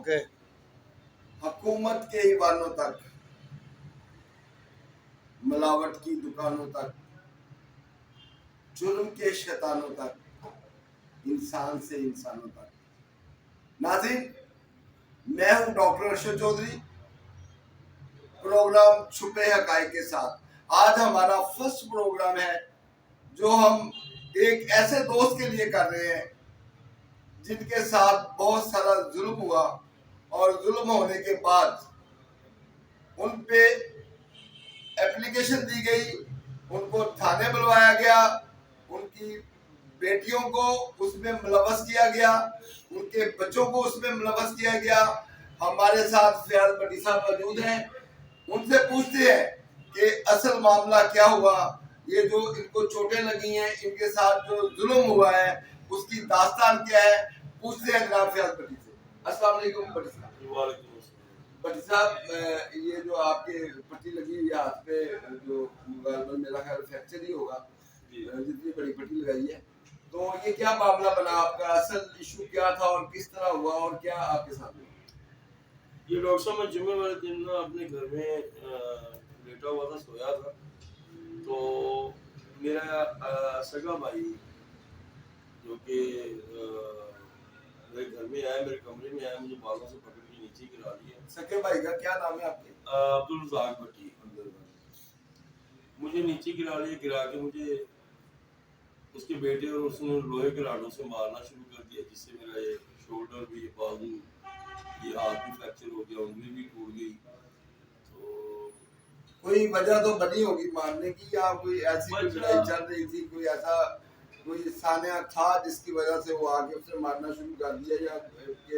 Okay, हुकूमत के ईवानों तक, मिलावट की दुकानों तक, जुर्म के शैतानों तक, इंसान से इंसानों तक। नाज़रीन, मैं हूं डॉक्टर अरशद चौधरी, प्रोग्राम छुपे हकाइक के साथ। आज हमारा फर्स्ट प्रोग्राम है जो हम एक ऐसे दोस्त के लिए कर रहे हैं जिनके साथ बहुत सारा जुल्म हुआ और जुल्म होने के बाद उन पे एप्लीकेशन दी गई, उनको थाने बुलवाया गया, उनकी बेटियों को उसमें मुलव्वस किया गया, उनके बच्चों को उसमें मुलव्वस किया गया। हमारे साथ फयाज भट्टी साहब मौजूद हैं, उनसे पूछते हैं कि असल मामला क्या हुआ, ये जो इनको चोटें लगी हैं, इनके साथ जो जुल्म हुआ है उसकी दास्तान क्या है। पूछते हैं जनाब फयाज भट्टी से। अस्सलाम वालेकुम भट्टी साहब। भट्टी साहब, ये जो आपके पट्टी लगी हुई है हाथ पे, जो मेरा ख्याल फ्रैक्चर ही होगा, जितनी बड़ी पट्टी लगाई है, तो ये क्या मामला बना आपका, असल इशू क्या था और किस तरह हुआ और क्या आपके साथ हुआ? ये डॉक्टर साहब, मैं जुम्मे वाले दिन ना अपने घर में लेटा हुआ था, सोया था, तो मेरा सगा भाई जो कि मेरे घर में आया, मेरे कमरे में आया, मुझे बालों से पकड़ के नीचे गिरा दिया। सके भाई का क्या नाम है आपके? अब्दुल रज़ाक भट्टी। मुझे नीचे गिरा लिया, गिरा के मुझे उसके बेटे और उसने लोहे के राडों से मारना शुरू कर दिया, जिससे मेरा ये शोल्डर भी, बाजू, ये हाथ भी फ्रैक्चर हो गया, उंगली भी टूट गई। तो कोई वजह तो बनी होगी मारने की, या कोई ऐसी कोई लड़ाई चल रही थी, कोई ऐसा कोई सानिया था जिसकी वजह से वो आगे उसने मारना शुरू कर दिया, या कि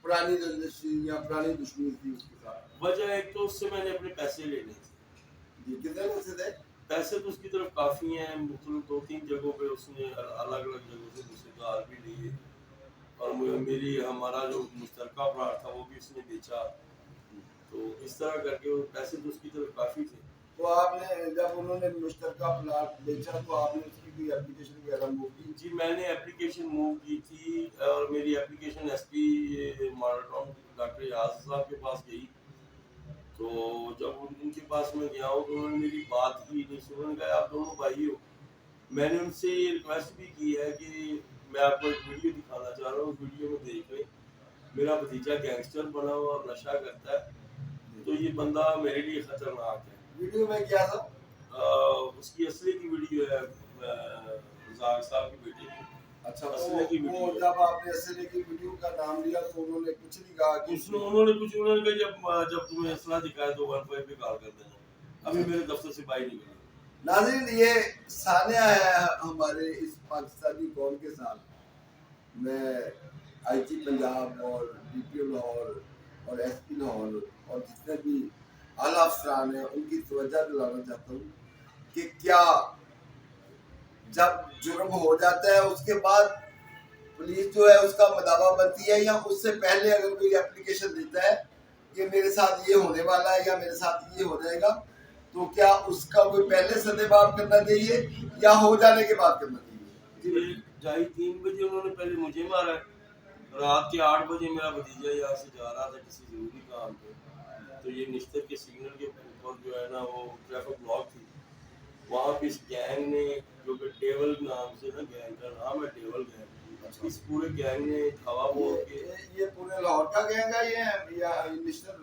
पुरानी रंजिश या पुरानी दुश्मनी थी उसके साथ? वजह एक तो उससे मैंने अपने पैसे लेने थे। जी, कितने पैसे थे? पैसे तो उसकी तरफ काफ़ी हैं, मतलब 2-3 जगहों पे उसने अलग अलग जगहों से मुझसे उधार भी लिए, और मेरी हमारा जो मुश्तरका प्लाट था वो भी उसने बेचा। तो इस तरह करके वो पैसे तो उसकी तरफ काफ़ी थे। तो आपने जब उन्होंने मुश्तरका प्लाट बेचा तो आपने उसकी कोई एप्लीकेशन वगैरह मूव की? जी, मैंने एप्लीकेशन मूव की थी, और मेरी application SP model town doctor याज साहब के पास गई। तो जब उनके पास मैं गया हूँ तो उन्होंने मेरी बात ही नहीं सुनी। उन्होंने कहा आप दोनों भाई हो। मैंने उनसे ये रिक्वेस्ट भी की है कि मैं आपको एक वीडियो दिखाना चाह रहा हूँ, उस वीडियो में देख लें, मेरा भतीजा गैंगस्टर बना हुआ और नशा करता है, तो ये बंदा मेरे लिए खतरनाक है। वीडियो में क्या था? उसकी असली की वीडियो है, रज़ाक साहब की बेटे की। अच्छा, असली की वो वीडियो। जब आपने असली की वीडियो का नाम लिया तो उन्होंने कुछ नहीं कहा कि उन्होंने कहा जब तुम्हें असला दिखाए तो 1 पे कॉल कर देना। अभी मेरे दफ्तर से बाई निकली। नाज़रीन, ये सानिया है हमारे इस पाकिस्तानी कौम के साथ। मैं आईजी पंजाब और डीपीओ लाहौर और एसपी लाहौर और जितने भी आला अफसरान हैं उनकी तवज्जो दिलाना चाहता हूँ कि क्या जब जुर्म हो जाता है उसके बाद पुलिस जो है उसका मदावा बनती है, या उससे पहले अगर कोई एप्लीकेशन देता है कि मेरे साथ ये होने वाला है या मेरे साथ ये हो जाएगा, तो क्या उसका कोई पहले सदेबाब करना चाहिए या हो जाने के बाद करना चाहिए? 2:30 बजे उन्होंने पहले मुझे मारा है। रात के 8 बजे मेरा भतीजा यहाँ से जा रहा था किसी जरूरी काम पे, तो ये निश्तर के सिग्नल के ऊपर जो है ना वो ट्रैफिक ब्लॉक थी, वहाँ पे इस गैंग ने, जो कि टेबल नाम से ना गैंग का नाम है, टेबल गैंग, इस पूरे गैंग ने हवा बोल के ये पूरे लाहौर का गैंग है ये, या निश्तर?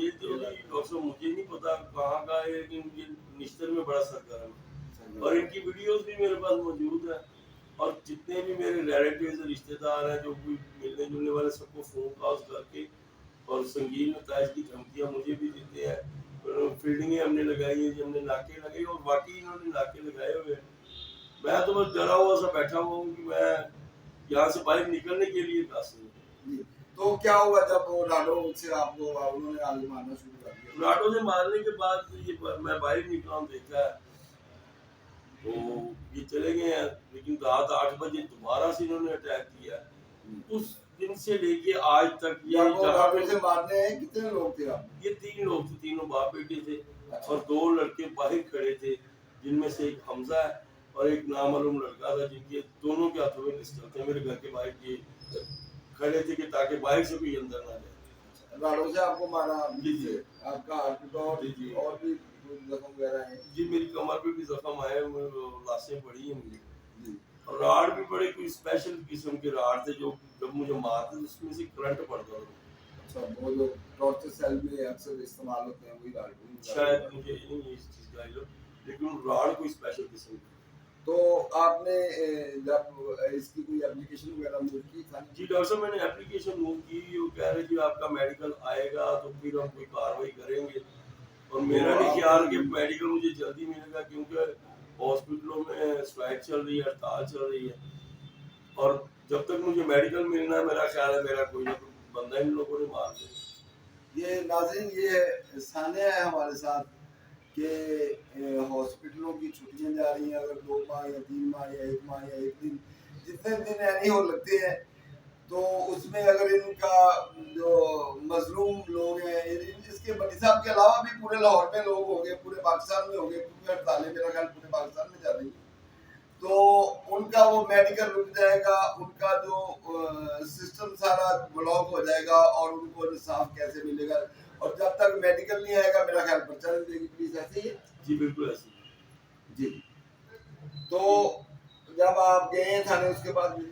ये तो डॉक्टर मुझे नहीं पता कहाँ का है, लेकिन ये निश्तर में बड़ा सरगर्म है, और इनकी वीडियोस भी मेरे पास मौजूद है। और जितने भी मेरे रिलेटिव्स रिश्तेदार हैं जो भी मिलने जुलने वाले, सबको फोन कॉल्स करके और संगीन नताइज की धमकियाँ मुझे भी देते हैं। फील्डिंगें हमने लगाई है, हमने नाके लगाए, और वाकई इन्होंने नाके लगाए हुए हैं। मैं तो बस डरा हुआ सा बैठा हुआ हूँ कि मैं यहाँ से बाहर निकलने के लिए कासिम हूँ। तो क्या हुआ जब वो लाडो से आपको उन्होंने आगे मारना शुरू कर दिया? लाडो से मारने के बाद ये मैं बाहर निकला हूँ, देखा है तो ये चले गए हैं, लेकिन रात 8 बजे दोबारा से इन्होंने अटैक किया। उस दिन से लेके आज तक ये लाडो से मारने हैं कितने लोग थे आप? ये 3 लोग थे, तीनों बाप बेटे थे, और 2 लड़के बाहर खड़े थे, जिनमें से एक हमजा है और एक नामालूम लड़का था, जिनके दोनों के हाथों में पिस्टल थे। मेरे घर के बाहर ये खड़े थे कि ताकि बाहर से कोई अंदर ना जाए। राड़ों से आपको मारा? जी जी आपका हाथ टूटा जी जी और भी जख्म वगैरह है? जी, मेरी कमर पे भी जख्म आए, लाशें पड़ी हैं मुझे। जी। और राड भी बड़े कोई स्पेशल किस्म के राड थे, जो जब मुझे मारते तो उसमें से करंट पड़ता था। अच्छा, वो जो टॉर्चर सेल में अक्सर इस्तेमाल होते हैं वही राड़? शायद मुझे नहीं है इस चीज़ का इल्म, लेकिन राड कोई स्पेशल किस्म की। तो आपने जब इसकी कोई एप्लीकेशन वगैरह मूव की था? जी डॉक्टर साहब, मैंने एप्लीकेशन मूव की, वो कह रहे जी आपका मेडिकल आएगा तो फिर हम कोई कार्रवाई करेंगे। और मेरा नहीं ख्याल कि मेडिकल मुझे जल्दी मिलेगा, क्योंकि हॉस्पिटलों में स्ट्राइक चल रही है, हड़ताल चल रही है। और जब तक मुझे मेडिकल मिलना है, मेरा ख्याल है मेरा कोई ना कोई बंदा इन लोगों ने मार देगा। ये नाज़रीन, ये सानिया है हमारे साथ कि हॉस्पिटलों की छुट्टियां जा रही हैं, अगर 2 माह या 3 माह या 1 माह या 1 दिन, जितने दिन ऐनी हो लगते हैं, तो उसमें अगर इनका जो मजलूम लोग हैं, इसके बड़ी साहब के अलावा भी पूरे लाहौर में लोग होंगे, पूरे पाकिस्तान में होंगे, क्योंकि हड़तालें मेरा ख्याल पूरे पाकिस्तान में जा रही हैं, तो उनका वो मेडिकल रुक जाएगा, उनका जो सिस्टम सारा ब्लॉक हो जाएगा और उनको इंसाफ कैसे मिलेगा? और जब तक मेडिकल नहीं आएगा मेरा ख्याल पर्चा नहीं देगी पुलिस, ऐसे ही है? जी बिल्कुल ऐसे ही। जी। तो जब आप गए हैं थाने, उसके बाद भी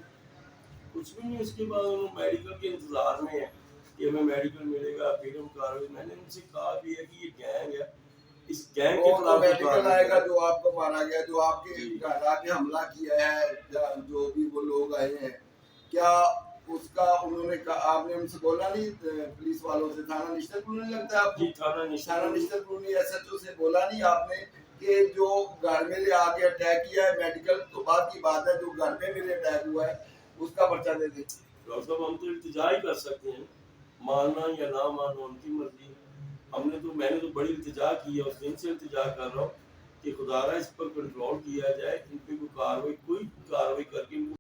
कुछ भी नहीं, उसके बाद उन्होंने मेडिकल के इंतजार में है कि हमें मेडिकल मिलेगा, फिर हम कार्रवाई। मैंने उनसे कहा भी है कि ये गैंग है, इस गैंग के वो तो खिलाफ मेडिकल आएगा जो आपको मारा गया, जो आपके जी। घर आके हमला किया है, जो भी वो लोग आए हैं, क्या उसका उन्होंने कहा, आपने उनसे बोला नहीं पुलिस वालों से? थाना निश्चित कॉलोनी लगता है आपको? जी थाना निश्चित कॉलोनी एसएचओ से बोला नहीं आपने कि जो घर में ले आके अटैक किया है? मेडिकल तो बात की बात है, जो घर में मेरे अटैक हुआ है उसका पर्चा दे दे। डॉक्टर साहब, हम तो इल्तिजा ही कर सकते हैं, मानना या ना मानना उनकी मर्जी है। मैंने तो बड़ी इल्तिजा की है, उस दिन से इल्तिजा कर रहा हूँ कि खुदारा इस पर कंट्रोल किया जाए, इन पे कोई कार्रवाई करके इनको